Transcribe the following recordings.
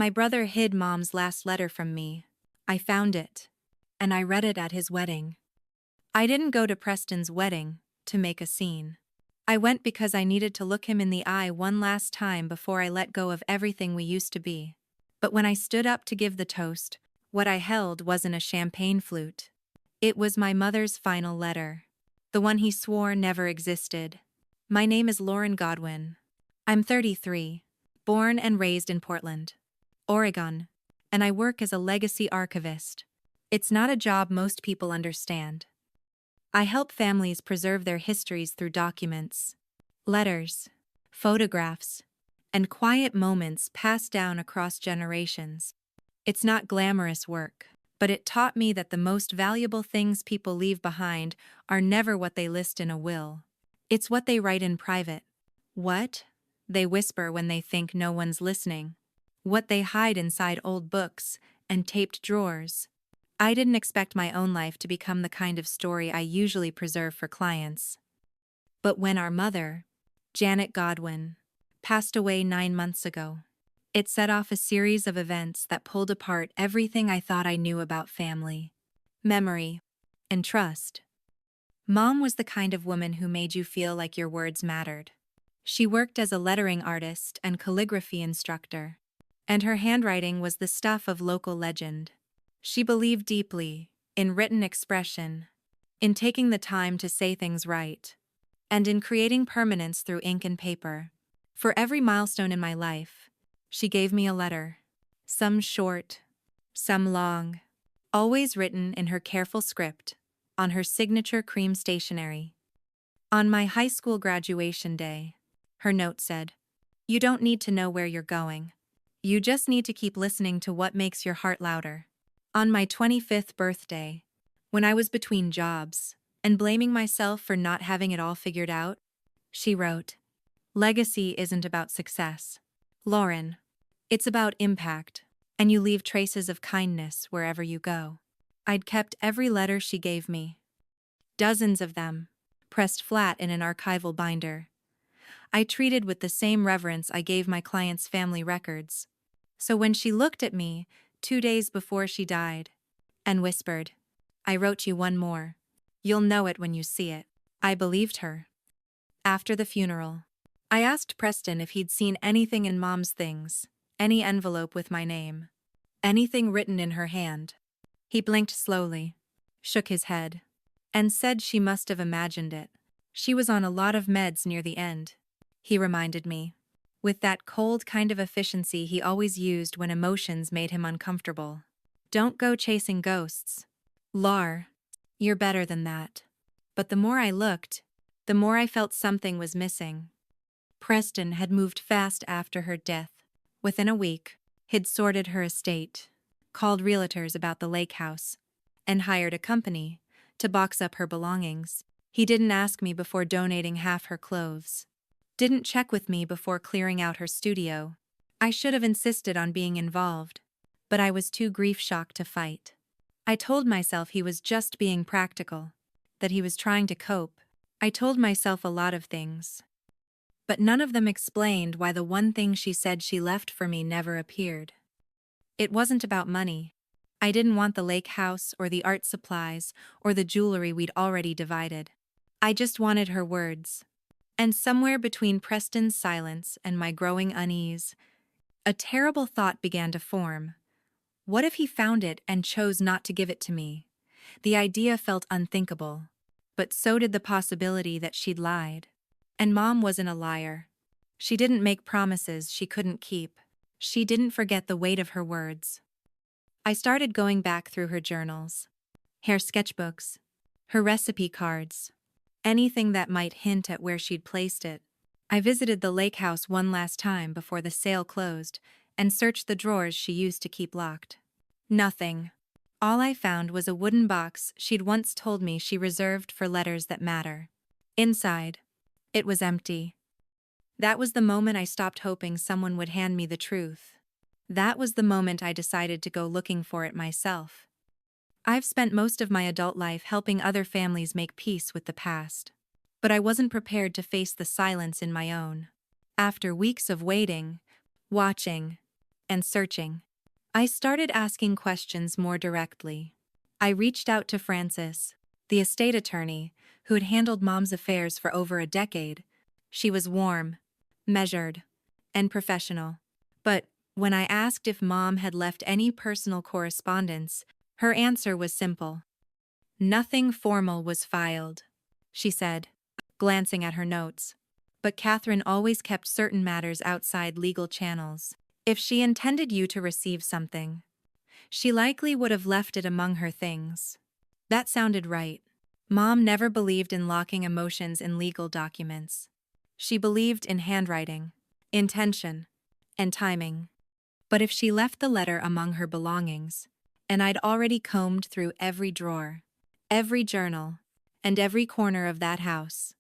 My brother hid Mom's last letter from me. I found it, and I read it at his wedding. I didn't go to Preston's wedding to make a scene. I went because I needed to look him in the eye one last time before I let go of everything we used to be. But when I stood up to give the toast, what I held wasn't a champagne flute. It was my mother's final letter. The one he swore never existed. My name is Lauren Godwin. I'm 33, born and raised in Portland, Oregon, and I work as a legacy archivist. It's not a job most people understand. I help families preserve their histories through documents, letters, photographs, and quiet moments passed down across generations. It's not glamorous work, but it taught me that the most valuable things people leave behind are never what they list in a will. It's what they write in private. What they whisper when they think no one's listening. What they hide inside old books and taped drawers. I didn't expect my own life to become the kind of story I usually preserve for clients. But when our mother, Janet Godwin, passed away 9 months ago, it set off a series of events that pulled apart everything I thought I knew about family, memory, and trust. Mom was the kind of woman who made you feel like your words mattered. She worked as a lettering artist and calligraphy instructor, and her handwriting was the stuff of local legend. She believed deeply in written expression, in taking the time to say things right, and in creating permanence through ink and paper. For every milestone in my life, she gave me a letter, some short, some long, always written in her careful script, on her signature cream stationery. On my high school graduation day, her note said, "You don't need to know where you're going. You just need to keep listening to what makes your heart louder." On my 25th birthday, when I was between jobs and blaming myself for not having it all figured out, she wrote, "Legacy isn't about success, Lauren. It's about impact, and you leave traces of kindness wherever you go." I'd kept every letter she gave me, dozens of them, pressed flat in an archival binder. I treated with the same reverence I gave my clients' family records. So when she looked at me 2 days before she died and whispered, "I wrote you one more. You'll know it when you see it," I believed her. After the funeral, I asked Preston if he'd seen anything in Mom's things, any envelope with my name, anything written in her hand. He blinked slowly, shook his head, and said she must have imagined it. She was on a lot of meds near the end, he reminded me, with that cold kind of efficiency he always used when emotions made him uncomfortable. "Don't go chasing ghosts, Lar. You're better than that." But the more I looked, the more I felt something was missing. Preston had moved fast after her death. Within a week, he'd sorted her estate, called realtors about the lake house, and hired a company to box up her belongings. He didn't ask me before donating half her clothes. Didn't check with me before clearing out her studio. I should have insisted on being involved, but I was too grief-shocked to fight. I told myself he was just being practical, that he was trying to cope. I told myself a lot of things, but none of them explained why the one thing she said she left for me never appeared. It wasn't about money. I didn't want the lake house or the art supplies or the jewelry we'd already divided. I just wanted her words. And somewhere between Preston's silence and my growing unease, a terrible thought began to form. What if he found it and chose not to give it to me? The idea felt unthinkable, but so did the possibility that she'd lied. And Mom wasn't a liar. She didn't make promises she couldn't keep. She didn't forget the weight of her words. I started going back through her journals, her sketchbooks, her recipe cards, anything that might hint at where she'd placed it. I visited the lake house one last time before the sale closed and searched the drawers she used to keep locked. Nothing. All I found was a wooden box she'd once told me she reserved for letters that matter. Inside, it was empty. That was the moment I stopped hoping someone would hand me the truth. That was the moment I decided to go looking for it myself. I've spent most of my adult life helping other families make peace with the past, but I wasn't prepared to face the silence in my own. After weeks of waiting, watching, and searching. I started asking questions more directly. I reached out to Frances, the estate attorney, who had handled Mom's affairs for over a decade. She was warm, measured, and professional. But when I asked if Mom had left any personal correspondence, her answer was simple. Nothing formal was filed, she said, glancing at her notes. But Catherine always kept certain matters outside legal channels. If she intended you to receive something, she likely would have left it among her things. That sounded right. Mom never believed in locking emotions in legal documents. She believed in handwriting, intention, and timing. But if she left the letter among her belongings, and I'd already combed through every drawer, every journal, and every corner of that house,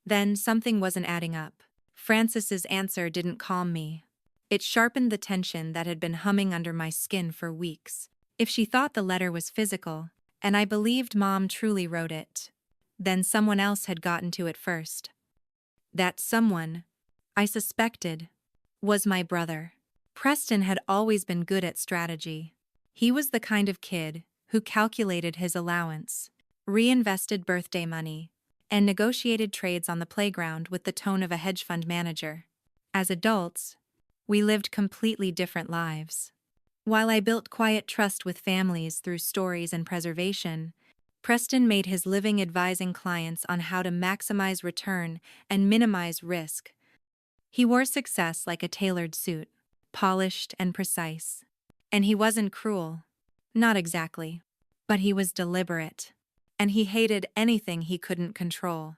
then something wasn't adding up. Frances's answer didn't calm me. It sharpened the tension that had been humming under my skin for weeks. If she thought the letter was physical, and I believed Mom truly wrote it, then someone else had gotten to it first. That someone, I suspected, was my brother. Preston had always been good at strategy. He was the kind of kid who calculated his allowance, reinvested birthday money, and negotiated trades on the playground with the tone of a hedge fund manager. As adults, we lived completely different lives. While I built quiet trust with families through stories and preservation, Preston made his living advising clients on how to maximize return and minimize risk. He wore success like a tailored suit, polished and precise. And he wasn't cruel. Not exactly. But he was deliberate. And he hated anything he couldn't control,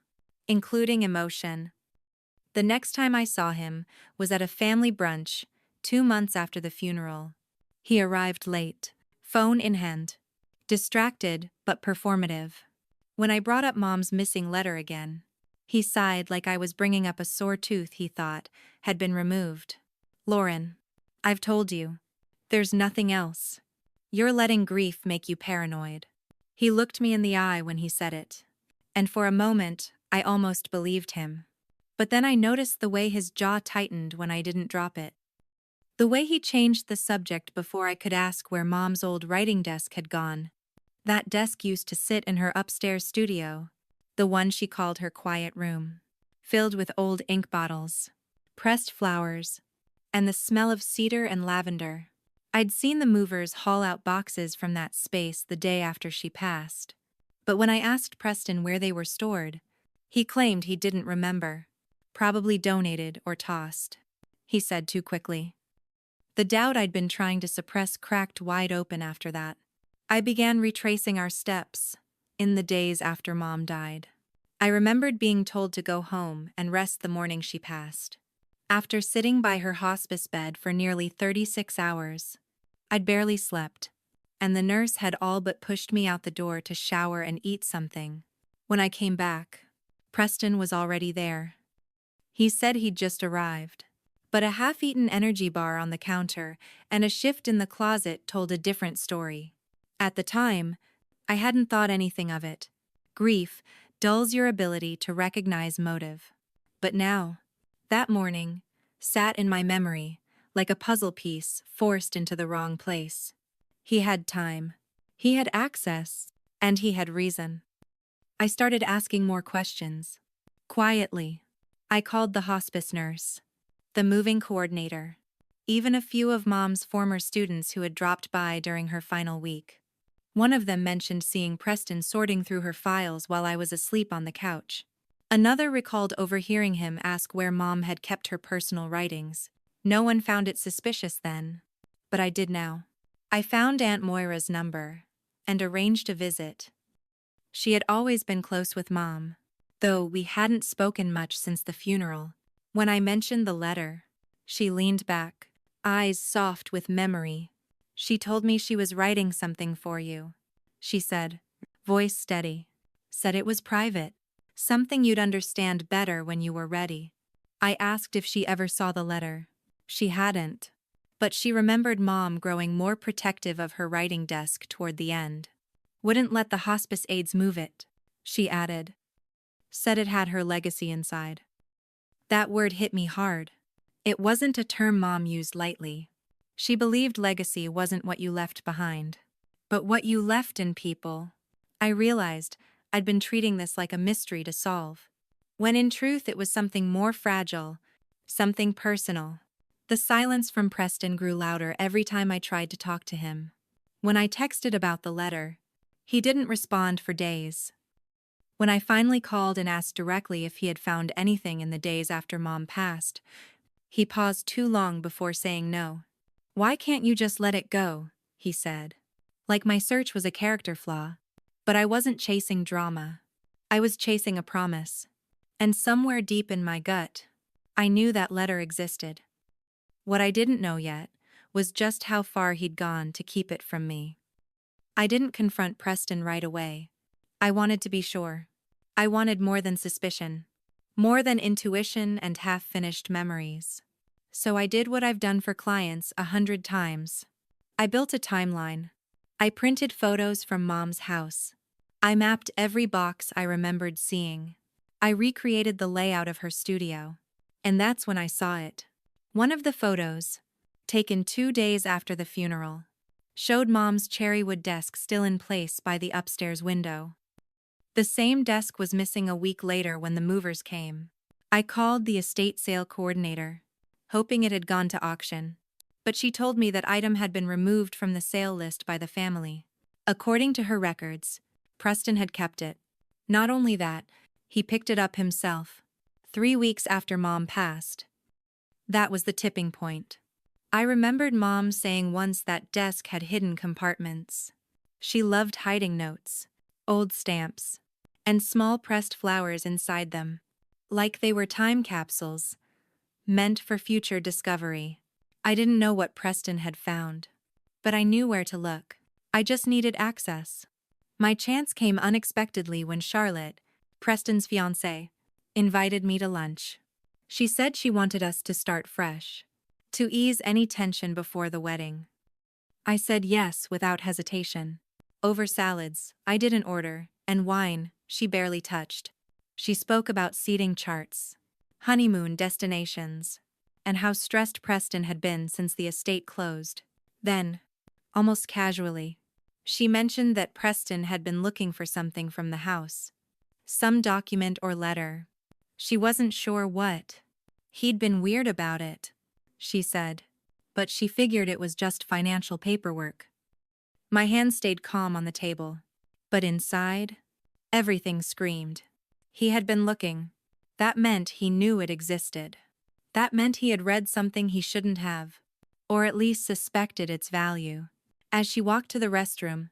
including emotion. The next time I saw him was at a family brunch 2 months after the funeral. He arrived late, phone in hand, distracted but performative. When I brought up Mom's missing letter again, he sighed like I was bringing up a sore tooth he thought had been removed. "Lauren, I've told you. There's nothing else. You're letting grief make you paranoid." He looked me in the eye when he said it, and for a moment I almost believed him. But then I noticed the way his jaw tightened when I didn't drop it. The way he changed the subject before I could ask where Mom's old writing desk had gone. That desk used to sit in her upstairs studio, the one she called her quiet room, filled with old ink bottles, pressed flowers, and the smell of cedar and lavender. I'd seen the movers haul out boxes from that space the day after she passed. But when I asked Preston where they were stored, he claimed he didn't remember. Probably donated or tossed, he said too quickly. The doubt I'd been trying to suppress cracked wide open after that. I began retracing our steps in the days after Mom died. I remembered being told to go home and rest the morning she passed. After sitting by her hospice bed for nearly 36 hours, I'd barely slept, and the nurse had all but pushed me out the door to shower and eat something. When I came back, Preston was already there. He said he'd just arrived, but a half-eaten energy bar on the counter and a shift in the closet told a different story. At the time, I hadn't thought anything of it. Grief dulls your ability to recognize motive. But now, that morning, sat in my memory like a puzzle piece forced into the wrong place. He had time, he had access, and he had reason. I started asking more questions. Quietly, I called the hospice nurse, the moving coordinator, even a few of Mom's former students who had dropped by during her final week. One of them mentioned seeing Preston sorting through her files while I was asleep on the couch. Another recalled overhearing him ask where Mom had kept her personal writings. No one found it suspicious then, but I did now. I found Aunt Moira's number and arranged a visit. She had always been close with Mom, though we hadn't spoken much since the funeral. When I mentioned the letter, she leaned back, eyes soft with memory. "She told me she was writing something for you," she said, voice steady. "Said it was private. Something you'd understand better when you were ready." I asked if she ever saw the letter. She hadn't, but she remembered Mom growing more protective of her writing desk toward the end. "Wouldn't let the hospice aides move it," she added. Said it had her legacy inside. That word hit me hard. It wasn't a term Mom used lightly. She believed legacy wasn't what you left behind, but what you left in people. I realized I'd been treating this like a mystery to solve, when in truth it was something more fragile, something personal. The silence from Preston grew louder every time I tried to talk to him. When I texted about the letter, he didn't respond for days. When I finally called and asked directly if he had found anything in the days after Mom passed, he paused too long before saying no. "Why can't you just let it go?" he said. Like my search was a character flaw. But I wasn't chasing drama. I was chasing a promise. And somewhere deep in my gut, I knew that letter existed. What I didn't know yet was just how far he'd gone to keep it from me. I didn't confront Preston right away. I wanted to be sure. I wanted more than suspicion. More than intuition and half-finished memories. So I did what I've done for clients 100 times. I built a timeline. I printed photos from Mom's house. I mapped every box I remembered seeing. I recreated the layout of her studio. And that's when I saw it. One of the photos, taken 2 days after the funeral, showed Mom's cherrywood desk still in place by the upstairs window. The same desk was missing a week later when the movers came. I called the estate sale coordinator, hoping it had gone to auction, but she told me that item had been removed from the sale list by the family. According to her records, Preston had kept it. Not only that, he picked it up himself, 3 weeks after Mom passed. That was the tipping point. I remembered Mom saying once that desk had hidden compartments. She loved hiding notes, old stamps, and small pressed flowers inside them, like they were time capsules, meant for future discovery. I didn't know what Preston had found, but I knew where to look. I just needed access. My chance came unexpectedly when Charlotte, Preston's fiancée, invited me to lunch. She said she wanted us to start fresh, to ease any tension before the wedding. I said yes without hesitation. Over salads, I didn't order, and wine, she barely touched. She spoke about seating charts, honeymoon destinations, and how stressed Preston had been since the estate closed. Then, almost casually, she mentioned that Preston had been looking for something from the house. Some document or letter. She wasn't sure what. He'd been weird about it, she said, but she figured it was just financial paperwork. My hand stayed calm on the table, but inside, everything screamed. He had been looking. That meant he knew it existed. That meant he had read something he shouldn't have, or at least suspected its value. As she walked to the restroom,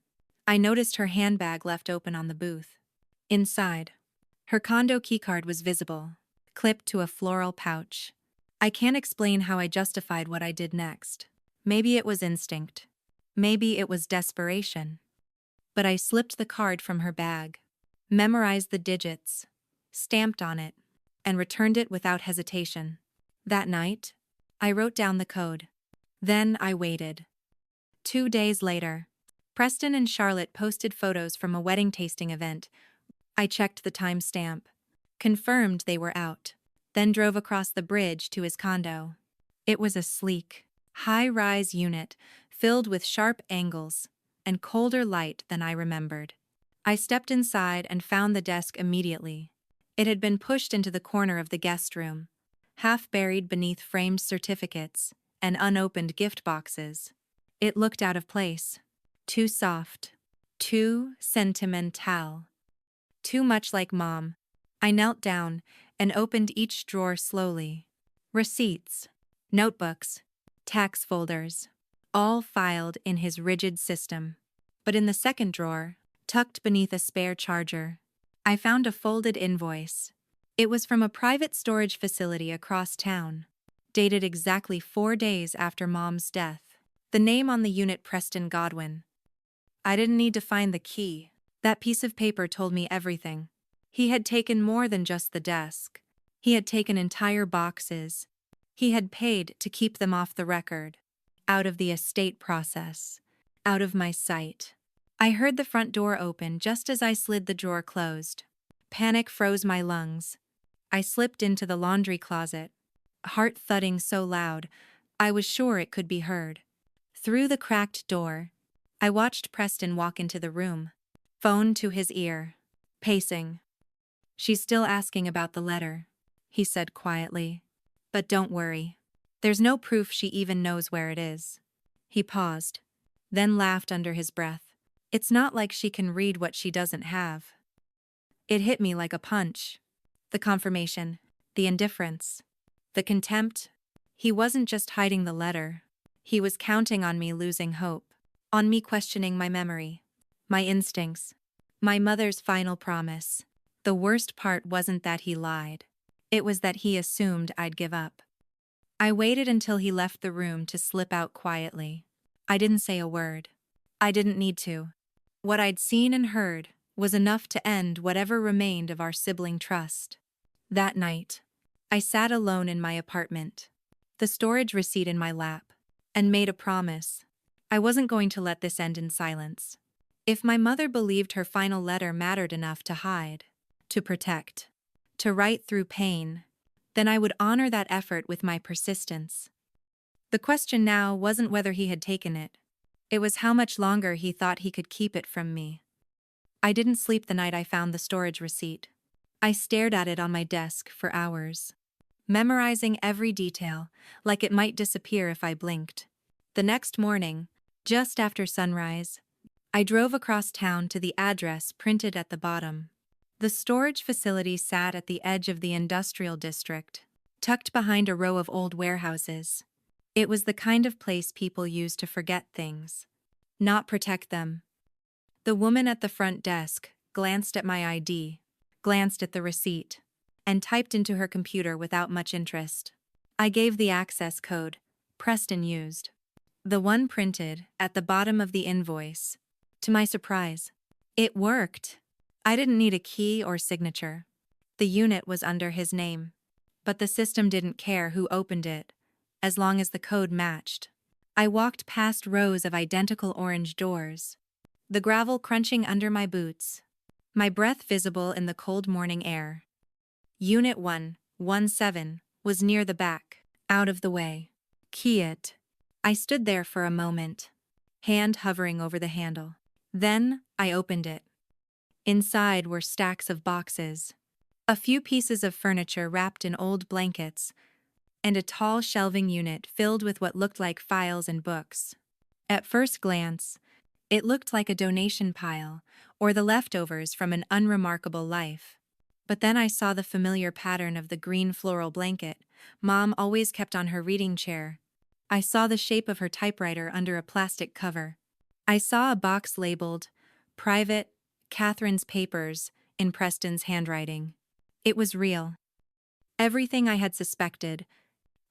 I noticed her handbag left open on the booth. Inside, her condo keycard was visible, clipped to a floral pouch. I can't explain how I justified what I did next. Maybe it was instinct. Maybe it was desperation. But I slipped the card from her bag, memorized the digits, stamped on it, and returned it without hesitation. That night, I wrote down the code. Then I waited. 2 days later, Preston and Charlotte posted photos from a wedding tasting event. I checked the timestamp, confirmed they were out, then drove across the bridge to his condo. It was a sleek, high-rise unit filled with sharp angles and colder light than I remembered. I stepped inside and found the desk immediately. It had been pushed into the corner of the guest room, half buried beneath framed certificates and unopened gift boxes. It looked out of place. Too soft. Too sentimental. Too much like Mom. I knelt down and opened each drawer slowly. Receipts, notebooks, tax folders, all filed in his rigid system. But in the second drawer, tucked beneath a spare charger, I found a folded invoice. It was from a private storage facility across town, dated exactly 4 days after Mom's death. The name on the unit, Preston Godwin. I didn't need to find the key. That piece of paper told me everything. He had taken more than just the desk. He had taken entire boxes. He had paid to keep them off the record, out of the estate process, out of my sight. I heard the front door open just as I slid the drawer closed. Panic froze my lungs. I slipped into the laundry closet, heart thudding so loud, I was sure it could be heard. Through the cracked door, I watched Preston walk into the room, phone to his ear, pacing. "She's still asking about the letter," he said quietly. "But don't worry. There's no proof she even knows where it is." He paused, then laughed under his breath. "It's not like she can read what she doesn't have." It hit me like a punch. The confirmation, the indifference, the contempt. He wasn't just hiding the letter. He was counting on me losing hope, on me questioning my memory, my instincts, my mother's final promise. The worst part wasn't that he lied. It was that he assumed I'd give up. I waited until he left the room to slip out quietly. I didn't say a word. I didn't need to. What I'd seen and heard was enough to end whatever remained of our sibling trust. That night, I sat alone in my apartment, the storage receipt in my lap, and made a promise. I wasn't going to let this end in silence. If my mother believed her final letter mattered enough to hide, to protect, to write through pain, then I would honor that effort with my persistence. The question now wasn't whether he had taken it. It was how much longer he thought he could keep it from me. I didn't sleep the night I found the storage receipt. I stared at it on my desk for hours, memorizing every detail, like it might disappear if I blinked. The next morning, just after sunrise, I drove across town to the address printed at the bottom. The storage facility sat at the edge of the industrial district, tucked behind a row of old warehouses. It was the kind of place people use to forget things, not protect them. The woman at the front desk glanced at my ID, glanced at the receipt, and typed into her computer without much interest. I gave the access code Preston used, the one printed at the bottom of the invoice. To my surprise, it worked. I didn't need a key or signature. The unit was under his name, but the system didn't care who opened it, as long as the code matched. I walked past rows of identical orange doors, the gravel crunching under my boots, my breath visible in the cold morning air. Unit 117 was near the back, out of the way. Key it. I stood there for a moment, hand hovering over the handle. Then I opened it. Inside were stacks of boxes, a few pieces of furniture wrapped in old blankets, and a tall shelving unit filled with what looked like files and books. At first glance, it looked like a donation pile or the leftovers from an unremarkable life. But then I saw the familiar pattern of the green floral blanket Mom always kept on her reading chair. I saw the shape of her typewriter under a plastic cover. I saw a box labeled, "Private, Catherine's Papers," in Preston's handwriting. It was real. Everything I had suspected,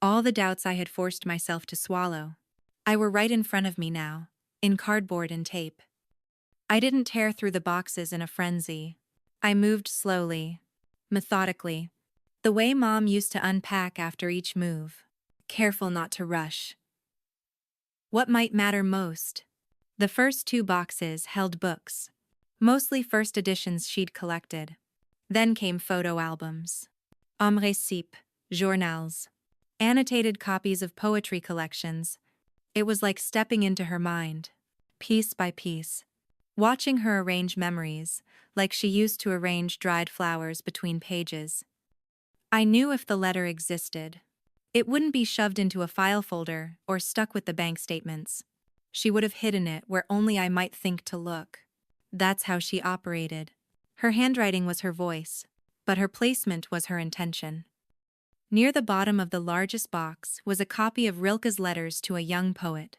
all the doubts I had forced myself to swallow, I were right in front of me now, in cardboard and tape. I didn't tear through the boxes in a frenzy. I moved slowly, methodically, the way Mom used to unpack after each move, careful not to rush. What might matter most? The first two boxes held books, mostly first editions she'd collected. Then came photo albums, homme récip, journals, annotated copies of poetry collections. It was like stepping into her mind, piece by piece, watching her arrange memories, like she used to arrange dried flowers between pages. I knew if the letter existed, it wouldn't be shoved into a file folder or stuck with the bank statements. She would have hidden it where only I might think to look. That's how she operated. Her handwriting was her voice, but her placement was her intention. Near the bottom of the largest box was a copy of Rilke's Letters to a Young Poet,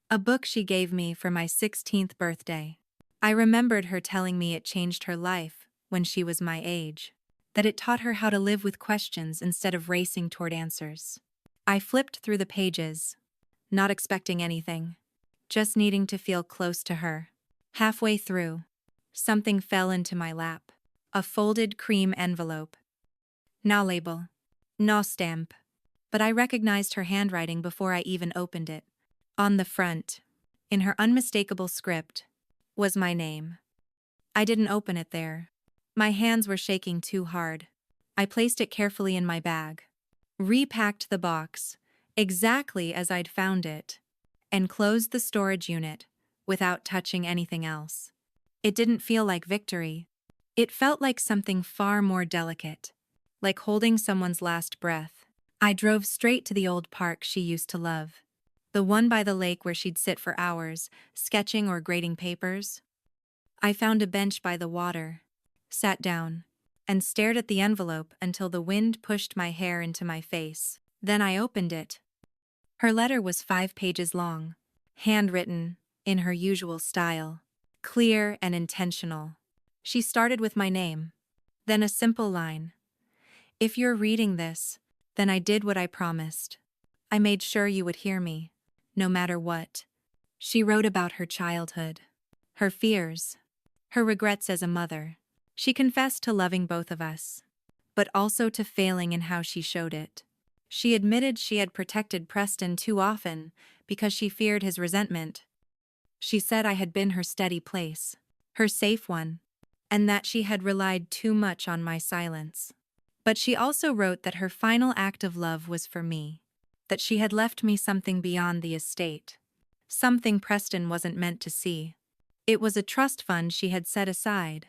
a book she gave me for my 16th birthday. I remembered her telling me it changed her life when she was my age, that it taught her how to live with questions instead of racing toward answers. I flipped through the pages, not expecting anything, just needing to feel close to her. Halfway through, something fell into my lap, a folded cream envelope. No label, no stamp, but I recognized her handwriting before I even opened it. On the front, in her unmistakable script, was my name. I didn't open it there. My hands were shaking too hard. I placed it carefully in my bag, repacked the box, exactly as I'd found it, and closed the storage unit without touching anything else. It didn't feel like victory. It felt like something far more delicate, like holding someone's last breath. I drove straight to the old park she used to love, the one by the lake where she'd sit for hours, sketching or grading papers. I found a bench by the water, sat down, and stared at the envelope until the wind pushed my hair into my face. Then I opened it. Her letter was 5 pages long, handwritten, in her usual style, clear and intentional. She started with my name, then a simple line. "If you're reading this, then I did what I promised. I made sure you would hear me, no matter what." She wrote about her childhood, her fears, her regrets as a mother. She confessed to loving both of us, but also to failing in how she showed it. She admitted she had protected Preston too often because she feared his resentment. She said I had been her steady place, her safe one, and that she had relied too much on my silence. But she also wrote that her final act of love was for me, that she had left me something beyond the estate, something Preston wasn't meant to see. It was a trust fund she had set aside,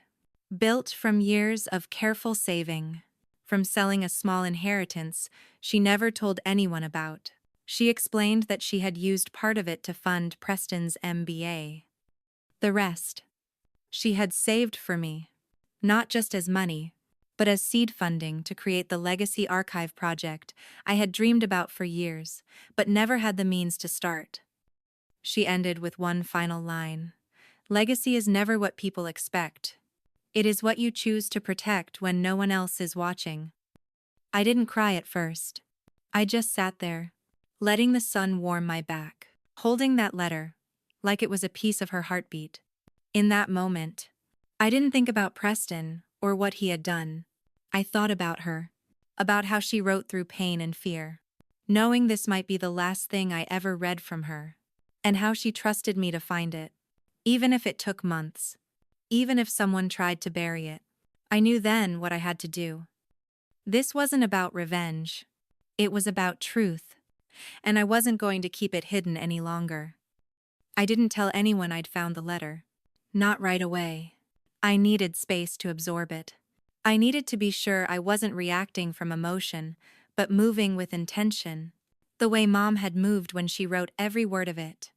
built from years of careful saving, from selling a small inheritance she never told anyone about. She explained that she had used part of it to fund Preston's MBA. The rest, she had saved for me, not just as money, but as seed funding to create the Legacy Archive project I had dreamed about for years, but never had the means to start. She ended with one final line. "Legacy is never what people expect. It is what you choose to protect when no one else is watching." I didn't cry at first. I just sat there, letting the sun warm my back, holding that letter, like it was a piece of her heartbeat. In that moment, I didn't think about Preston or what he had done. I thought about her, about how she wrote through pain and fear, knowing this might be the last thing I ever read from her, and how she trusted me to find it, even if it took months, even if someone tried to bury it. I knew then what I had to do. This wasn't about revenge. It was about truth, and I wasn't going to keep it hidden any longer. I didn't tell anyone I'd found the letter. Not right away. I needed space to absorb it. I needed to be sure I wasn't reacting from emotion, but moving with intention, the way Mom had moved when she wrote every word of it.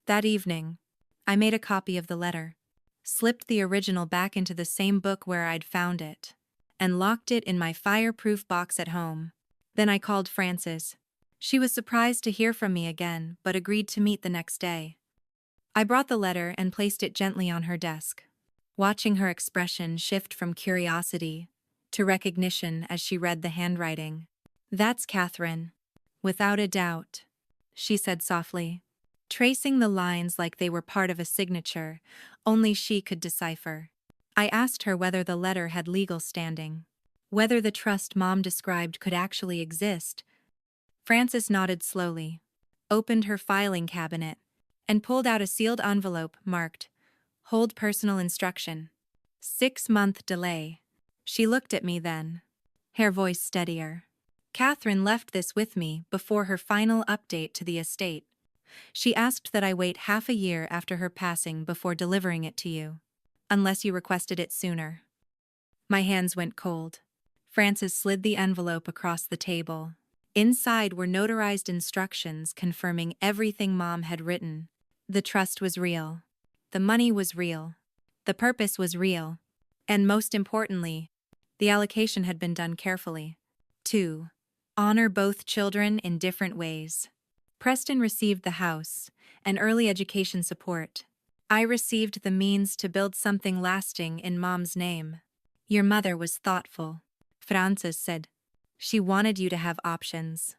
That evening, I made a copy of the letter, slipped the original back into the same book where I'd found it, and locked it in my fireproof box at home. Then I called Frances. She was surprised to hear from me again, but agreed to meet the next day. I brought the letter and placed it gently on her desk, watching her expression shift from curiosity to recognition as she read the handwriting. "That's Catherine, without a doubt," she said softly, tracing the lines like they were part of a signature only she could decipher. I asked her whether the letter had legal standing, whether the trust Mom described could actually exist. Frances nodded slowly, opened her filing cabinet, and pulled out a sealed envelope marked, "Hold personal instruction. 6-month delay." She looked at me then, her voice steadier. "Catherine left this with me before her final update to the estate. She asked that I wait half a year after her passing before delivering it to you, unless you requested it sooner." My hands went cold. Frances slid the envelope across the table. Inside were notarized instructions confirming everything Mom had written. The trust was real. The money was real. The purpose was real. And most importantly, the allocation had been done carefully. 2. Honor both children in different ways. Preston received the house and early education support. I received the means to build something lasting in Mom's name. "Your mother was thoughtful," Frances said. "She wanted you to have options.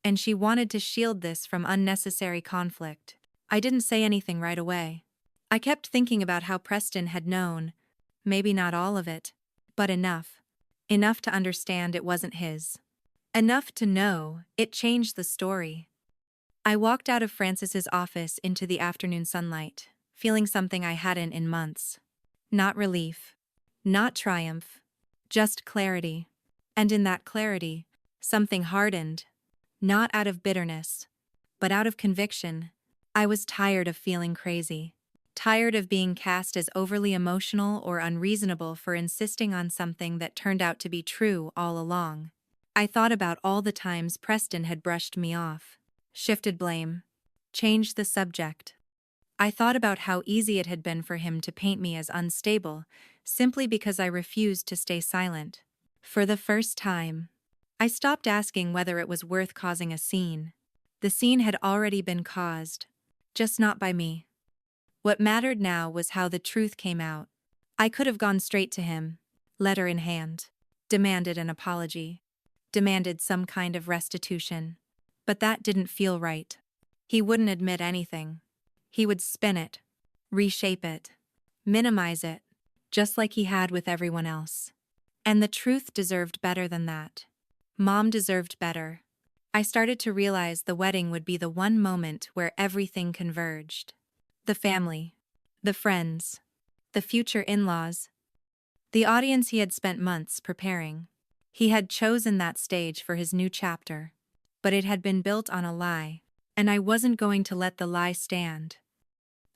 And she wanted to shield this from unnecessary conflict." I didn't say anything right away. I kept thinking about how Preston had known, maybe not all of it, but enough. Enough to understand it wasn't his. Enough to know it changed the story. I walked out of Frances's office into the afternoon sunlight, feeling something I hadn't in months. Not relief, not triumph, just clarity. And in that clarity, something hardened, not out of bitterness, but out of conviction. I was tired of feeling crazy. Tired of being cast as overly emotional or unreasonable for insisting on something that turned out to be true all along. I thought about all the times Preston had brushed me off, shifted blame, changed the subject. I thought about how easy it had been for him to paint me as unstable, simply because I refused to stay silent. For the first time, I stopped asking whether it was worth causing a scene. The scene had already been caused, just not by me. What mattered now was how the truth came out. I could have gone straight to him, letter in hand, demanded an apology, demanded some kind of restitution. But that didn't feel right. He wouldn't admit anything. He would spin it, reshape it, minimize it, just like he had with everyone else. And the truth deserved better than that. Mom deserved better. I started to realize the wedding would be the one moment where everything converged. The family, the friends, the future in-laws, the audience he had spent months preparing. He had chosen that stage for his new chapter. But it had been built on a lie, and I wasn't going to let the lie stand.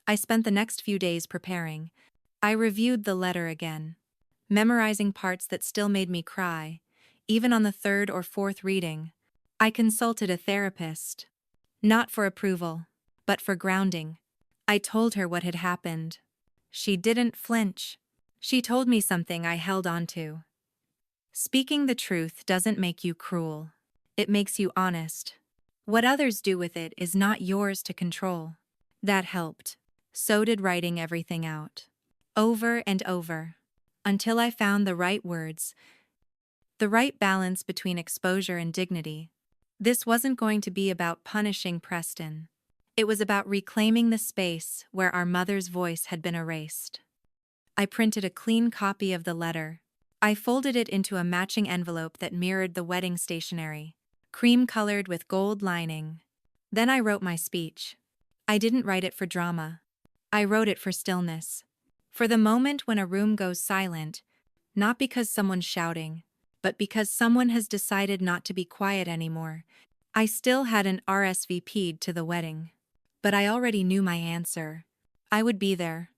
I spent the next few days preparing. I reviewed the letter again, memorizing parts that still made me cry, even on the third or fourth reading. I consulted a therapist, not for approval, but for grounding. I told her what had happened. She didn't flinch. She told me something I held on to. Speaking the truth doesn't make you cruel. It makes you honest. What others do with it is not yours to control. That helped. So did writing everything out. Over and over. Until I found the right words. The right balance between exposure and dignity. This wasn't going to be about punishing Preston. It was about reclaiming the space where our mother's voice had been erased. I printed a clean copy of the letter. I folded it into a matching envelope that mirrored the wedding stationery, cream-colored with gold lining. Then I wrote my speech. I didn't write it for drama. I wrote it for stillness. For the moment when a room goes silent, not because someone's shouting, but because someone has decided not to be quiet anymore. I still hadn't RSVP'd to the wedding. But I already knew my answer. I would be there.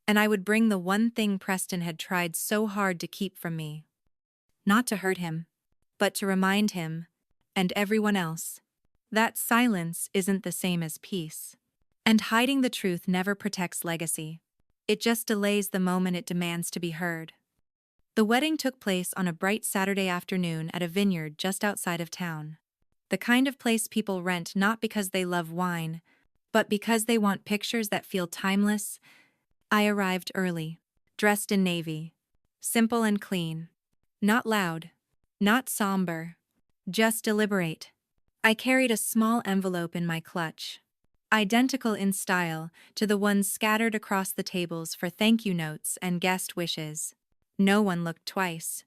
And I would bring the one thing Preston had tried so hard to keep from me. Not to hurt him, but to remind him, and everyone else, that silence isn't the same as peace. And hiding the truth never protects legacy. It just delays the moment it demands to be heard. The wedding took place on a bright Saturday afternoon at a vineyard just outside of town. The kind of place people rent not because they love wine, but because they want pictures that feel timeless. I arrived early, dressed in navy. Simple and clean. Not loud. Not somber. Just deliberate. I carried a small envelope in my clutch, identical in style to the ones scattered across the tables for thank you notes and guest wishes. No one looked twice.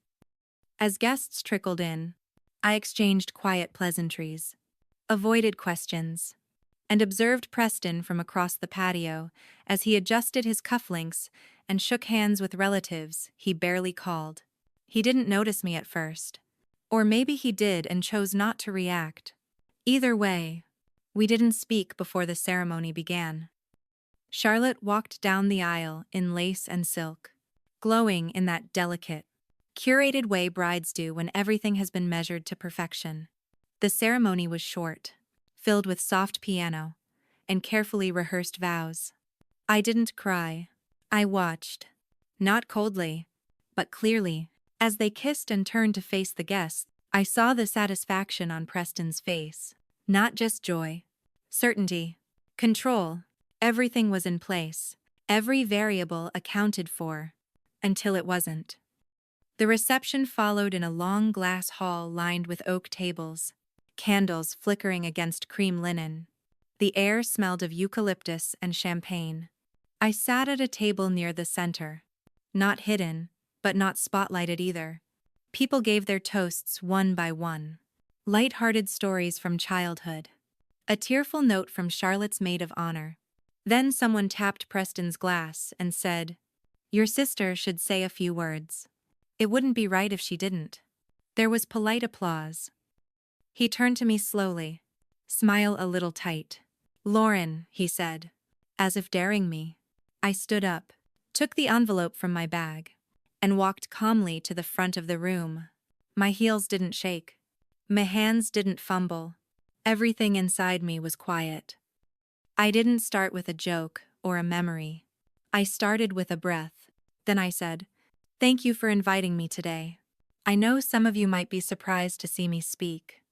As guests trickled in, I exchanged quiet pleasantries, avoided questions, and observed Preston from across the patio as he adjusted his cufflinks and shook hands with relatives he barely called. He didn't notice me at first. Or maybe he did and chose not to react. Either way, we didn't speak before the ceremony began. Charlotte walked down the aisle in lace and silk, glowing in that delicate, curated way brides do when everything has been measured to perfection. The ceremony was short, filled with soft piano and carefully rehearsed vows. I didn't cry. I watched, not coldly, but clearly. As they kissed and turned to face the guests, I saw the satisfaction on Preston's face. Not just joy. Certainty. Control. Everything was in place. Every variable accounted for. Until it wasn't. The reception followed in a long glass hall lined with oak tables, candles flickering against cream linen. The air smelled of eucalyptus and champagne. I sat at a table near the center. Not hidden, but not spotlighted either. People gave their toasts one by one. Light-hearted stories from childhood. A tearful note from Charlotte's maid of honor. Then someone tapped Preston's glass and said, "Your sister should say a few words. It wouldn't be right if she didn't." There was polite applause. He turned to me slowly, smile a little tight. "Lauren," he said, as if daring me. I stood up, took the envelope from my bag, and walked calmly to the front of the room. My heels didn't shake. My hands didn't fumble. Everything inside me was quiet. I didn't start with a joke or a memory. I started with a breath. Then I said, "Thank you for inviting me today. I know some of you might be surprised to see me speak,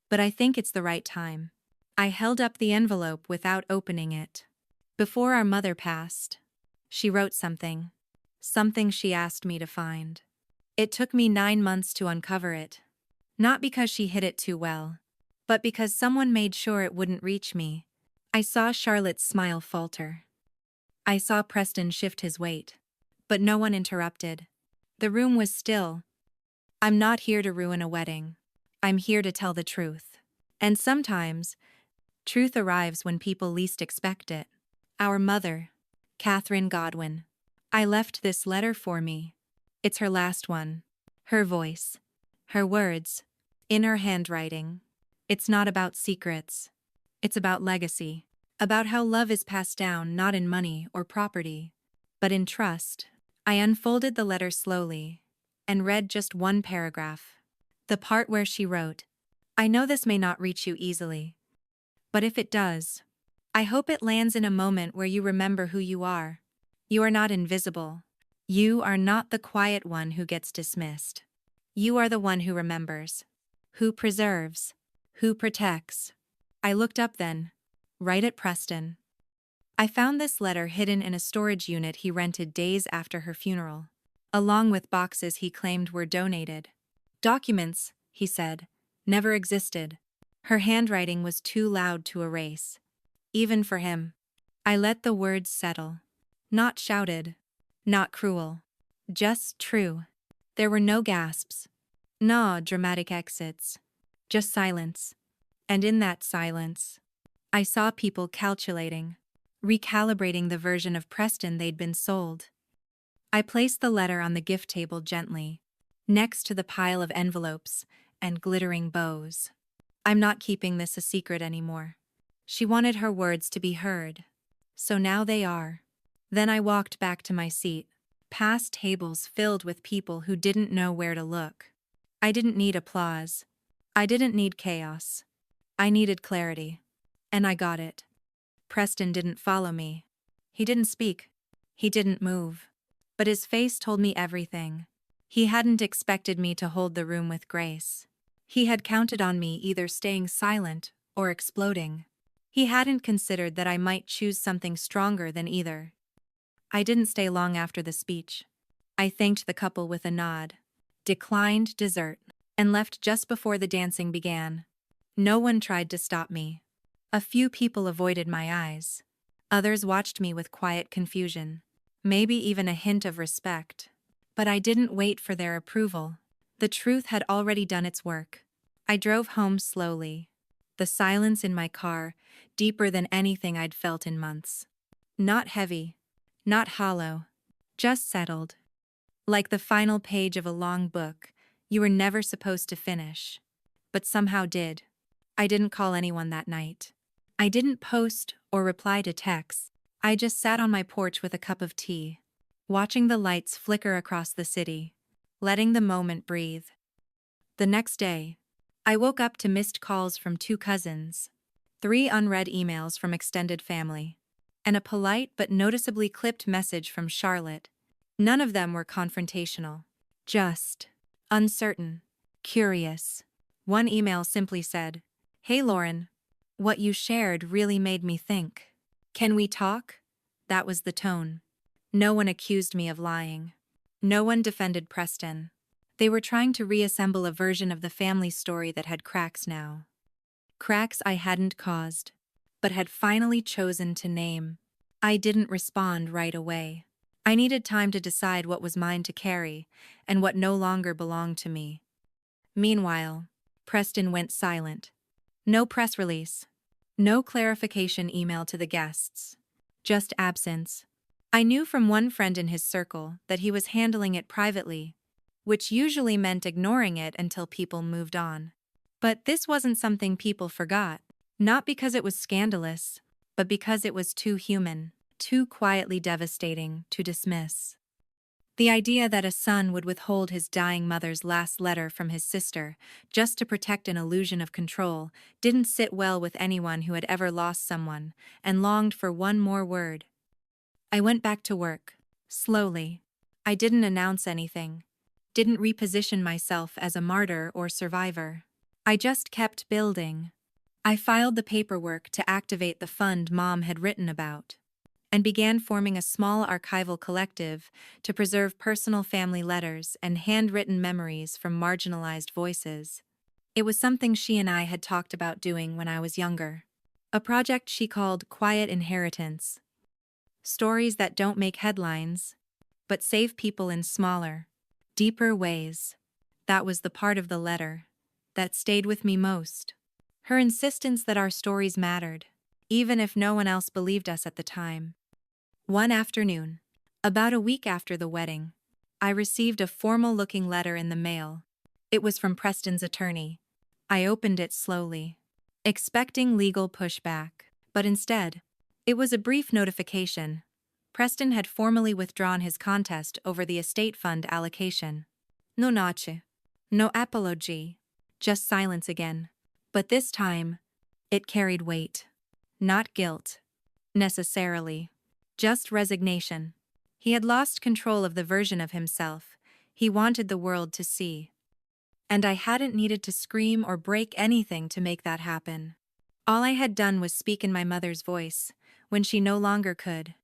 but I think it's the right time." I held up the envelope without opening it. Before our mother passed, she wrote something. Something she asked me to find. It took me 9 months to uncover it. Not because she hid it too well, but because someone made sure it wouldn't reach me. I saw Charlotte's smile falter. I saw Preston shift his weight. But no one interrupted. The room was still. I'm not here to ruin a wedding. I'm here to tell the truth. And sometimes, truth arrives when people least expect it. Our mother, Catherine Godwin. I left this letter for me. It's her last one. Her voice. Her words. In her handwriting. It's not about secrets. It's about legacy. About how love is passed down not in money or property, but in trust. I unfolded the letter slowly and read just one paragraph. The part where she wrote, "I know this may not reach you easily, but if it does, I hope it lands in a moment where you remember who you are. You are not invisible. You are not the quiet one who gets dismissed. You are the one who remembers, who preserves, who protects." I looked up then, right at Preston. I found this letter hidden in a storage unit he rented days after her funeral, along with boxes he claimed were donated. Documents, he said, never existed. Her handwriting was too loud to erase. Even for him. I let the words settle. Not shouted. Not cruel. Just true. There were no gasps. No dramatic exits. Just silence. And in that silence, I saw people calculating, recalibrating the version of Preston they'd been sold. I placed the letter on the gift table gently, next to the pile of envelopes and glittering bows. I'm not keeping this a secret anymore. She wanted her words to be heard. So now they are. Then I walked back to my seat, past tables filled with people who didn't know where to look. I didn't need applause. I didn't need chaos. I needed clarity. And I got it. Preston didn't follow me. He didn't speak. He didn't move. But his face told me everything. He hadn't expected me to hold the room with grace. He had counted on me either staying silent or exploding. He hadn't considered that I might choose something stronger than either. I didn't stay long after the speech. I thanked the couple with a nod, declined dessert, and left just before the dancing began. No one tried to stop me. A few people avoided my eyes. Others watched me with quiet confusion, maybe even a hint of respect. But I didn't wait for their approval. The truth had already done its work. I drove home slowly, the silence in my car deeper than anything I'd felt in months. Not heavy, not hollow, just settled. Like the final page of a long book you were never supposed to finish, but somehow did. I didn't call anyone that night. I didn't post or reply to texts. I just sat on my porch with a cup of tea, watching the lights flicker across the city, letting the moment breathe. The next day, I woke up to missed calls from 2 cousins, 3 unread emails from extended family, and a polite but noticeably clipped message from Charlotte. None of them were confrontational, just uncertain, curious. One email simply said, "Hey Lauren, what you shared really made me think. Can we talk?" That was the tone. No one accused me of lying. No one defended Preston. They were trying to reassemble a version of the family story that had cracks now. Cracks I hadn't caused, but had finally chosen to name. I didn't respond right away. I needed time to decide what was mine to carry and what no longer belonged to me. Meanwhile, Preston went silent. No press release. No clarification email to the guests. Just absence. I knew from one friend in his circle that he was handling it privately, which usually meant ignoring it until people moved on. But this wasn't something people forgot, not because it was scandalous, but because it was too human, too quietly devastating to dismiss. The idea that a son would withhold his dying mother's last letter from his sister just to protect an illusion of control didn't sit well with anyone who had ever lost someone and longed for one more word. I went back to work, slowly. I didn't announce anything, didn't reposition myself as a martyr or survivor. I just kept building. I filed the paperwork to activate the fund Mom had written about, and began forming a small archival collective to preserve personal family letters and handwritten memories from marginalized voices. It was something she and I had talked about doing when I was younger. A project she called Quiet Inheritance. Stories that don't make headlines, but save people in smaller, deeper ways. That was the part of the letter that stayed with me most. Her insistence that our stories mattered, even if no one else believed us at the time. One afternoon, about a week after the wedding, I received a formal-looking letter in the mail. It was from Preston's attorney. I opened it slowly, expecting legal pushback, but instead, it was a brief notification. Preston had formally withdrawn his contest over the estate fund allocation. No noche. No apology. Just silence again. But this time, it carried weight. Not guilt. Necessarily. Just resignation. He had lost control of the version of himself he wanted the world to see. And I hadn't needed to scream or break anything to make that happen. All I had done was speak in my mother's voice, when she no longer could.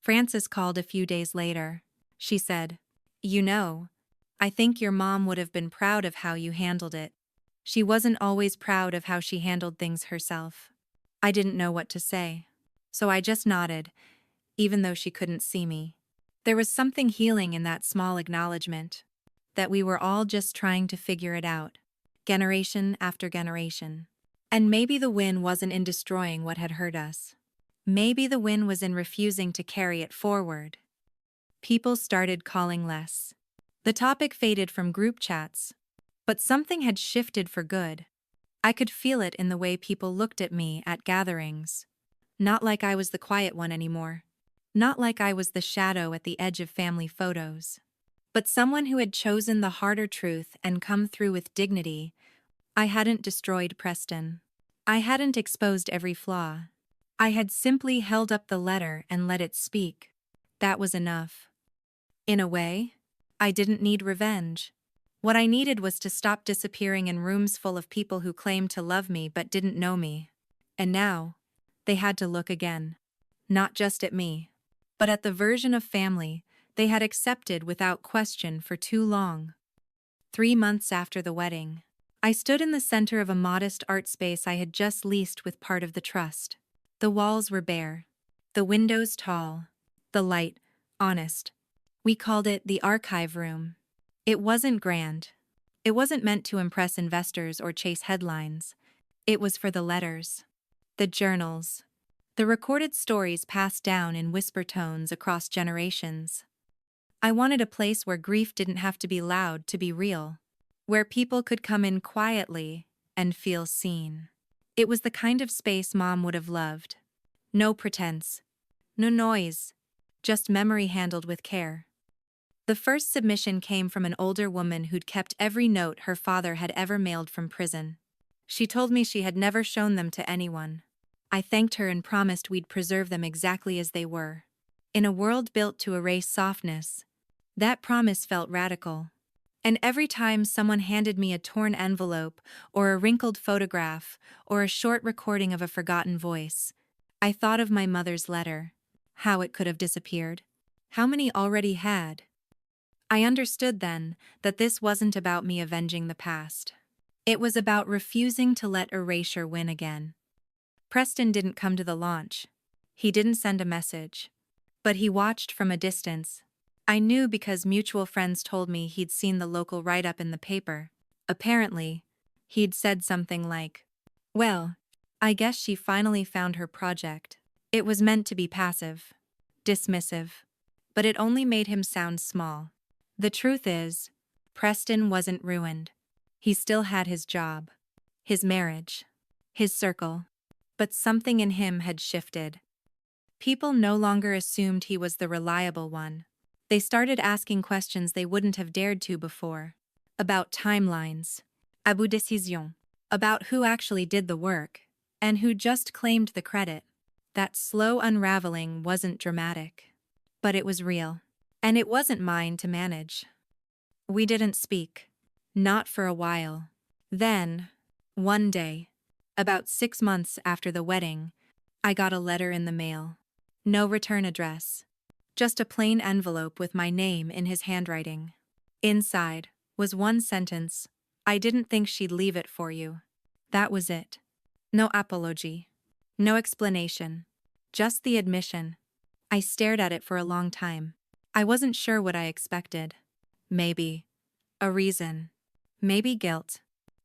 Frances called a few days later. She said, "You know, I think your mom would have been proud of how you handled it. She wasn't always proud of how she handled things herself." I didn't know what to say, so I just nodded, even though she couldn't see me. There was something healing in that small acknowledgement, that we were all just trying to figure it out, generation after generation. And maybe the win wasn't in destroying what had hurt us. Maybe the win was in refusing to carry it forward. People started calling less. The topic faded from group chats, but something had shifted for good. I could feel it in the way people looked at me at gatherings. Not like I was the quiet one anymore. Not like I was the shadow at the edge of family photos. But someone who had chosen the harder truth and come through with dignity. I hadn't destroyed Preston. I hadn't exposed every flaw. I had simply held up the letter and let it speak. That was enough. In a way, I didn't need revenge. What I needed was to stop disappearing in rooms full of people who claimed to love me but didn't know me. And now, they had to look again. Not just at me, but at the version of family they had accepted without question for too long. 3 months after the wedding, I stood in the center of a modest art space I had just leased with part of the trust. The walls were bare, the windows tall, the light honest. We called it the archive room. It wasn't grand. It wasn't meant to impress investors or chase headlines. It was for the letters, the journals, the recorded stories passed down in whisper tones across generations. I wanted a place where grief didn't have to be loud to be real, where people could come in quietly and feel seen. It was the kind of space Mom would have loved. No pretense, no noise, just memory handled with care. The first submission came from an older woman who'd kept every note her father had ever mailed from prison. She told me she had never shown them to anyone. I thanked her and promised we'd preserve them exactly as they were. In a world built to erase softness, that promise felt radical. And every time someone handed me a torn envelope, or a wrinkled photograph, or a short recording of a forgotten voice, I thought of my mother's letter, how it could have disappeared, how many already had. I understood then that this wasn't about me avenging the past. It was about refusing to let erasure win again. Preston didn't come to the launch. He didn't send a message. But he watched from a distance. I knew because mutual friends told me he'd seen the local write-up in the paper. Apparently, he'd said something like, "Well, I guess she finally found her project." It was meant to be passive, dismissive, but it only made him sound small. The truth is, Preston wasn't ruined. He still had his job, his marriage, his circle. But something in him had shifted. People no longer assumed he was the reliable one. They started asking questions they wouldn't have dared to before. About timelines, abus décision, about who actually did the work, and who just claimed the credit. That slow unraveling wasn't dramatic. But it was real. And it wasn't mine to manage. We didn't speak. Not for a while. Then, one day, about 6 months after the wedding, I got a letter in the mail. No return address. Just a plain envelope with my name in his handwriting. Inside was one sentence: "I didn't think she'd leave it for you." That was it. No apology. No explanation. Just the admission. I stared at it for a long time. I wasn't sure what I expected. Maybe a reason. Maybe guilt.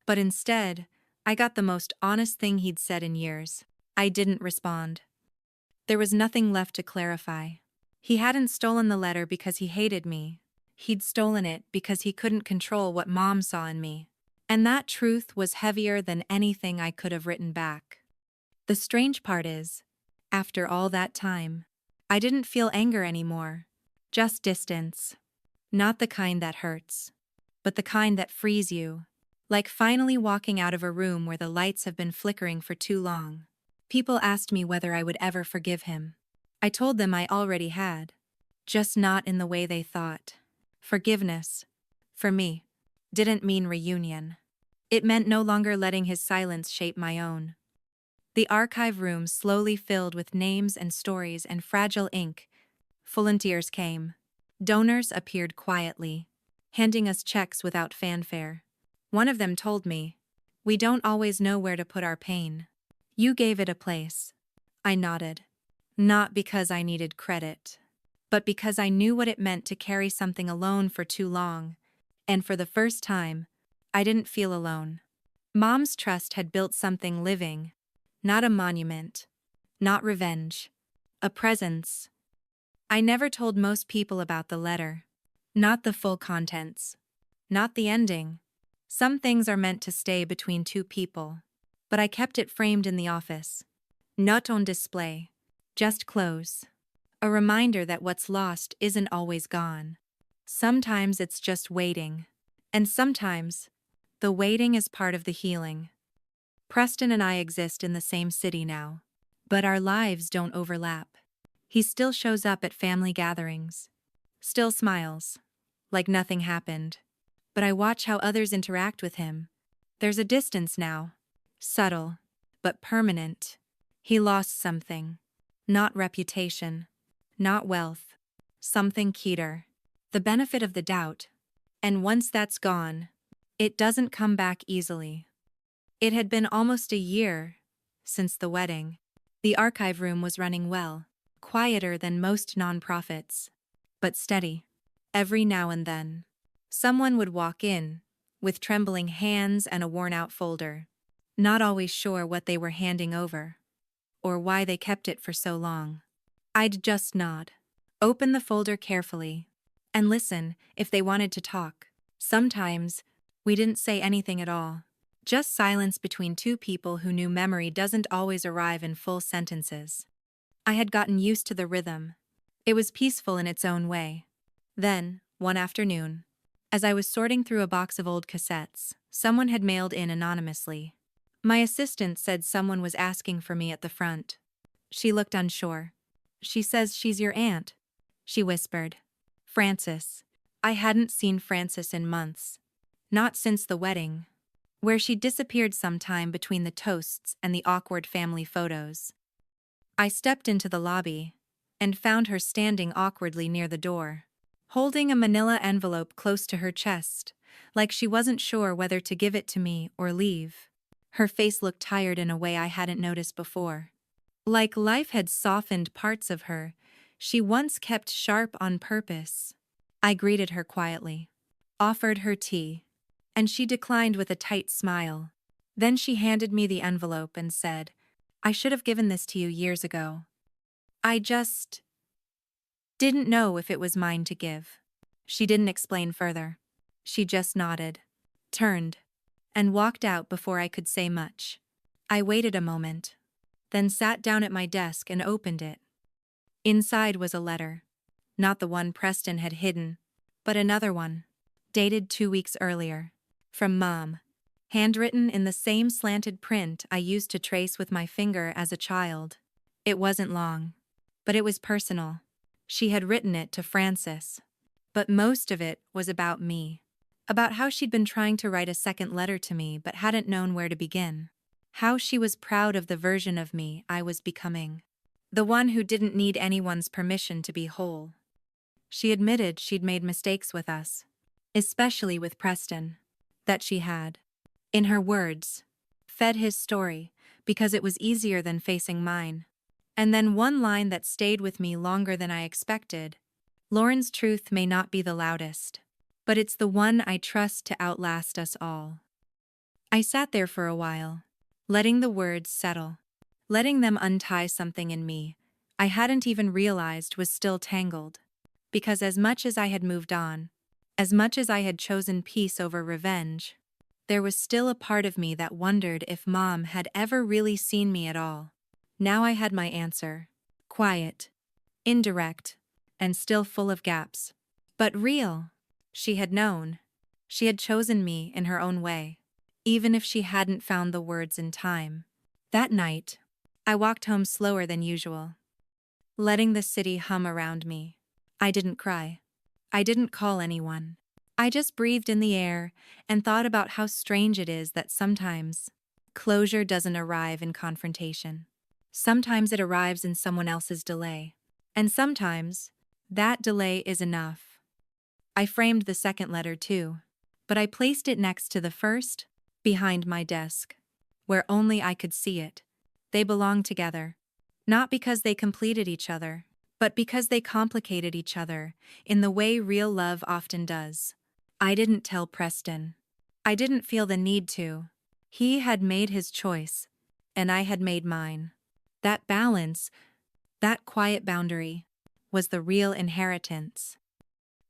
But instead, I got the most honest thing he'd said in years. I didn't respond. There was nothing left to clarify. He hadn't stolen the letter because he hated me. He'd stolen it because he couldn't control what Mom saw in me. And that truth was heavier than anything I could have written back. The strange part is, after all that time, I didn't feel anger anymore. Just distance. Not the kind that hurts, but the kind that frees you. Like finally walking out of a room where the lights have been flickering for too long. People asked me whether I would ever forgive him. I told them I already had. Just not in the way they thought. Forgiveness, for me, didn't mean reunion. It meant no longer letting his silence shape my own. The archive room slowly filled with names and stories and fragile ink. Volunteers came. Donors appeared quietly, handing us checks without fanfare. One of them told me, "We don't always know where to put our pain. You gave it a place." I nodded. Not because I needed credit, but because I knew what it meant to carry something alone for too long, and for the first time, I didn't feel alone. Mom's trust had built something living, not a monument, not revenge, a presence. I never told most people about the letter, not the full contents, not the ending. Some things are meant to stay between two people, but I kept it framed in the office, not on display, just close. A reminder that what's lost isn't always gone. Sometimes it's just waiting, and sometimes the waiting is part of the healing. Preston and I exist in the same city now, but our lives don't overlap. He still shows up at family gatherings, still smiles, like nothing happened. But I watch how others interact with him. There's a distance now, subtle, but permanent. He lost something. Not reputation, not wealth, something keener. The benefit of the doubt. And once that's gone, it doesn't come back easily. It had been almost a year since the wedding. The archive room was running well, quieter than most nonprofits, but steady. Every now and then, someone would walk in, with trembling hands and a worn-out folder, not always sure what they were handing over, or why they kept it for so long. I'd just nod, open the folder carefully, and listen if they wanted to talk. Sometimes, we didn't say anything at all. Just silence between two people who knew memory doesn't always arrive in full sentences. I had gotten used to the rhythm. It was peaceful in its own way. Then, one afternoon, as I was sorting through a box of old cassettes, someone had mailed in anonymously. My assistant said someone was asking for me at the front. She looked unsure. "She says she's your aunt," she whispered. Frances. I hadn't seen Frances in months. Not since the wedding, where she disappeared sometime between the toasts and the awkward family photos. I stepped into the lobby and found her standing awkwardly near the door, holding a manila envelope close to her chest, like she wasn't sure whether to give it to me or leave. Her face looked tired in a way I hadn't noticed before. Like life had softened parts of her she once kept sharp on purpose. I greeted her quietly, offered her tea, and she declined with a tight smile. Then she handed me the envelope and said, "I should have given this to you years ago. I just didn't know if it was mine to give." She didn't explain further. She just nodded, turned, and walked out before I could say much. I waited a moment. then sat down at my desk and opened it. Inside was a letter. Not the one Preston had hidden, but another one, dated 2 weeks earlier. From Mom. Handwritten in the same slanted print I used to trace with my finger as a child. It wasn't long, but it was personal. She had written it to Francis. But most of it was about me. About how she'd been trying to write a second letter to me but hadn't known where to begin. How she was proud of the version of me I was becoming. The one who didn't need anyone's permission to be whole. She admitted she'd made mistakes with us. Especially with Preston. That she had. In her words, fed his story because it was easier than facing mine. And then one line that stayed with me longer than I expected. Lauren's truth may not be the loudest, but it's the one I trust to outlast us all. I sat there for a while, letting the words settle, letting them untie something in me I hadn't even realized was still tangled. Because as much as I had moved on, as much as I had chosen peace over revenge, there was still a part of me that wondered if Mom had ever really seen me at all. Now I had my answer. Quiet, indirect, and still full of gaps. But real. She had known. She had chosen me in her own way, even if she hadn't found the words in time. That night, I walked home slower than usual, letting the city hum around me. I didn't cry. I didn't call anyone. I just breathed in the air and thought about how strange it is that sometimes closure doesn't arrive in confrontation. Sometimes it arrives in someone else's delay. And sometimes that delay is enough. I framed the second letter too, but I placed it next to the first, behind my desk, where only I could see it. They belonged together, not because they completed each other, but because they complicated each other in the way real love often does. I didn't tell Preston. I didn't feel the need to. He had made his choice, and I had made mine. That balance, that quiet boundary, was the real inheritance.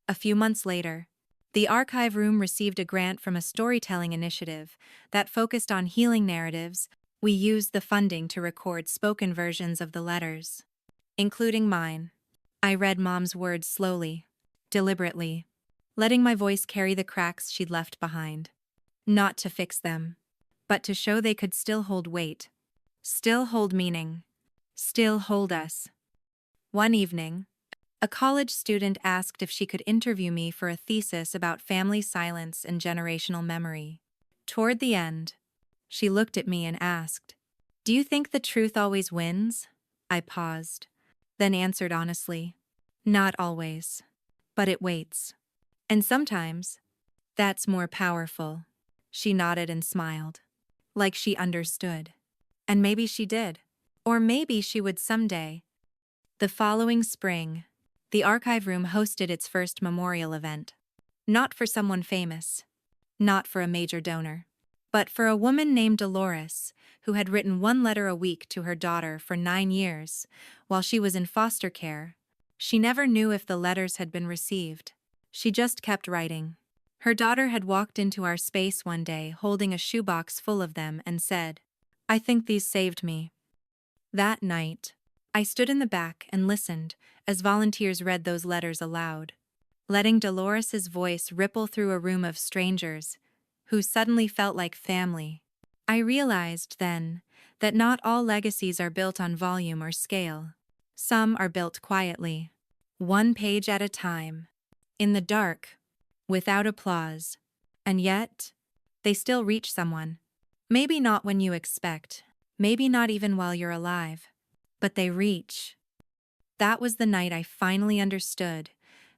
A few months later, the archive room received a grant from a storytelling initiative that focused on healing narratives. We used the funding to record spoken versions of the letters, including mine. I read Mom's words slowly, deliberately, letting my voice carry the cracks she'd left behind. Not to fix them, but to show they could still hold weight, still hold meaning, still hold us. One evening, a college student asked if she could interview me for a thesis about family silence and generational memory. Toward the end, she looked at me and asked, "Do you think the truth always wins?" I paused, then answered honestly, "Not always, but it waits. And sometimes, that's more powerful." She nodded and smiled, like she understood. And maybe she did. Or maybe she would someday. The following spring, the archive room hosted its first memorial event. Not for someone famous, not for a major donor, but for a woman named Dolores, who had written one letter a week to her daughter for 9 years, while she was in foster care. She never knew if the letters had been received. She just kept writing. Her daughter had walked into our space one day holding a shoebox full of them and said, "I think these saved me." That night, I stood in the back and listened as volunteers read those letters aloud, letting Dolores's voice ripple through a room of strangers who suddenly felt like family. I realized then that not all legacies are built on volume or scale. Some are built quietly, one page at a time, in the dark, without applause. And yet, they still reach someone. Maybe not when you expect, maybe not even while you're alive, but they reach. That was the night I finally understood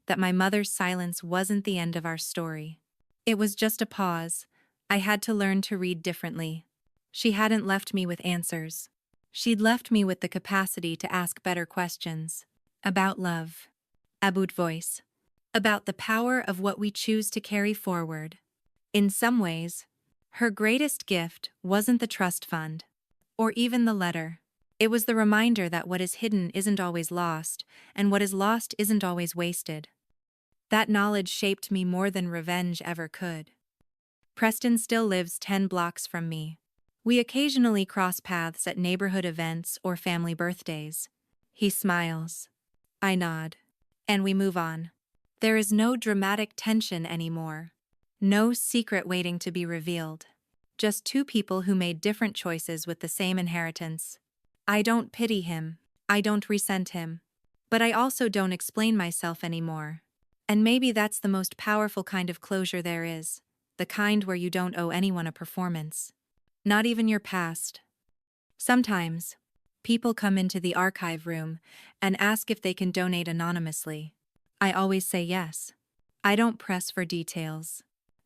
that my mother's silence wasn't the end of our story. It was just a pause. I had to learn to read differently. She hadn't left me with answers. She'd left me with the capacity to ask better questions. About love. About voice. About the power of what we choose to carry forward. In some ways, her greatest gift wasn't the trust fund, or even the letter. It was the reminder that what is hidden isn't always lost, and what is lost isn't always wasted. That knowledge shaped me more than revenge ever could. Preston still lives 10 blocks from me, We occasionally cross paths at neighborhood events or family birthdays. He smiles. I nod. And we move on. There is no dramatic tension anymore. No secret waiting to be revealed. Just two people who made different choices with the same inheritance. I don't pity him. I don't resent him. But I also don't explain myself anymore. And maybe that's the most powerful kind of closure there is. The kind where you don't owe anyone a performance. Not even your past. Sometimes, people come into the archive room and ask if they can donate anonymously. I always say yes. I don't press for details.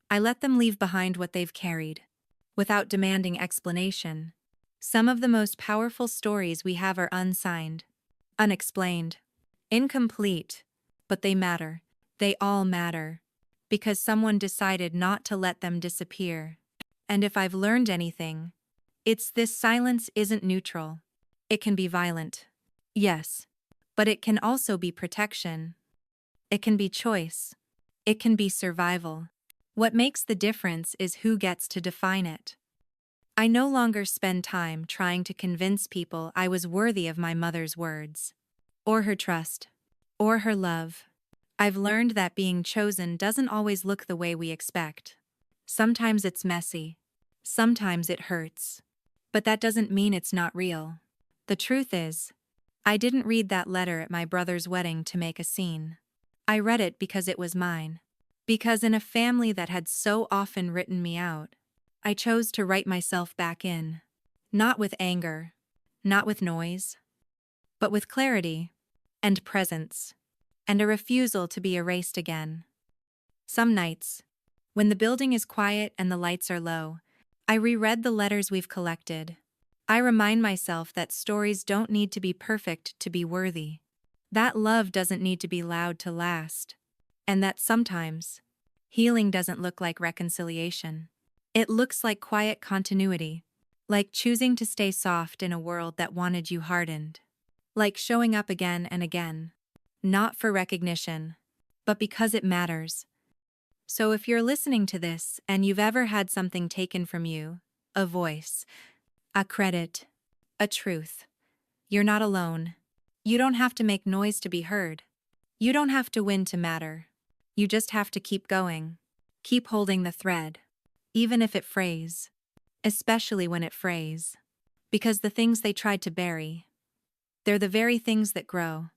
I let them leave behind what they've carried, without demanding explanation. Some of the most powerful stories we have are unsigned, unexplained, incomplete, but they matter. They all matter. Because someone decided not to let them disappear. And if I've learned anything, it's this: silence isn't neutral. It can be violent. Yes. But it can also be protection. It can be choice. It can be survival. What makes the difference is who gets to define it. I no longer spend time trying to convince people I was worthy of my mother's words, or her trust, or her love. I've learned that being chosen doesn't always look the way we expect. Sometimes it's messy. Sometimes it hurts. But that doesn't mean it's not real. The truth is, I didn't read that letter at my brother's wedding to make a scene. I read it because it was mine. Because in a family that had so often written me out, I chose to write myself back in. Not with anger, not with noise, but with clarity and presence, and a refusal to be erased again. Some nights, when the building is quiet and the lights are low, I reread the letters we've collected. I remind myself that stories don't need to be perfect to be worthy. That love doesn't need to be loud to last. And that sometimes, healing doesn't look like reconciliation. It looks like quiet continuity. Like choosing to stay soft in a world that wanted you hardened. Like showing up again and again. Not for recognition, but because it matters. So if you're listening to this and you've ever had something taken from you, a voice, a credit, a truth, you're not alone. You don't have to make noise to be heard. You don't have to win to matter. You just have to keep going. Keep holding the thread. Even if it frays. Especially when it frays. Because the things they tried to bury, they're the very things that grow.